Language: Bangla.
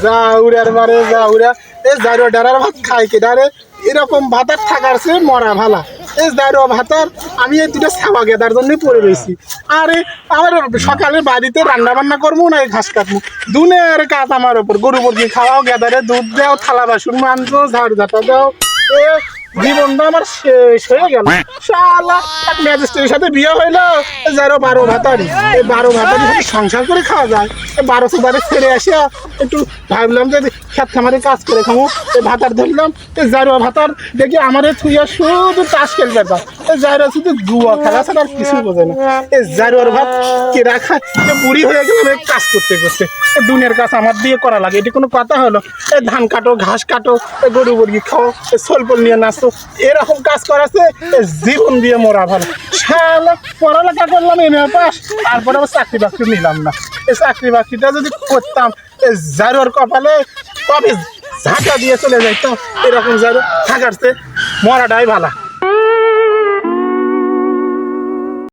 জাউরার বারে জাউরা এ জারুয়া ডারার ভাত খাই কে ডারে এরকম ভাতার থাকার চেয়ে মরা ভালা। এই জারুয়া ভাতার আমি এই দুটো ছাওয়া গেদার জন্যই পড়ে রয়েছি। আরে আমার সকালে বাড়িতে রান্না বান্না করবো না এই ঘাস কাটবো, দুনের কাজ আমার ওপর। গরু মুরগি খাওয়াও, গেদারে দুধ দাও, থালা বাসন মানছো, ঝাড় ঝাঁটা দাও। এ জীবনটা আমার শেষ হয়ে গেল। শালা এক ম্যাজিস্ট্রেটের সাথে বিয়ে হইলো, যারো 12 ভাতারি। এই 12 ভাতারি সাথে সংসার করে খাওয়া যায়। এই 1200 বারে ছেড়ে আসিয়া একটু ভাবলাম যে খেত খামারে কাজ করে খামো। এই ভাতার ধরলাম, এই জারুয়া ভাতার দেখি আমারে থুইয়া শুধু তাস খেলতে পার। এই জারুয়া শুধু জুয়া খেলা ছাড়া আর কিছু বোঝে না। এই জারুয়ার ভাত কে রাখা বুড়ি হয়ে গেলাম এই কাজ করতে করতে। এই দুনিয়ার কাজ আমার দিয়ে করা লাগে, এটি কোনো কথা হলো? এই ধান কাটো, ঘাস কাটো, এই গরু মুরগি খাও, এই সোলপল নিয়ে নাচো, এরকম কাজ করাছে জীবন দিয়ে মরা ভালো। শালা পড়ালেখা করলাম এম এ পাস, তারপরে আবার চাকরি বাকরি নিলাম না। এই চাকরি বাকরিটা যদি করতাম, এই জারুয়ার কপালে কবে ঝাঁটা দিয়ে চলে যাইতো। এরকম জারু থাকার চেয়ে মরাটাই ভালো।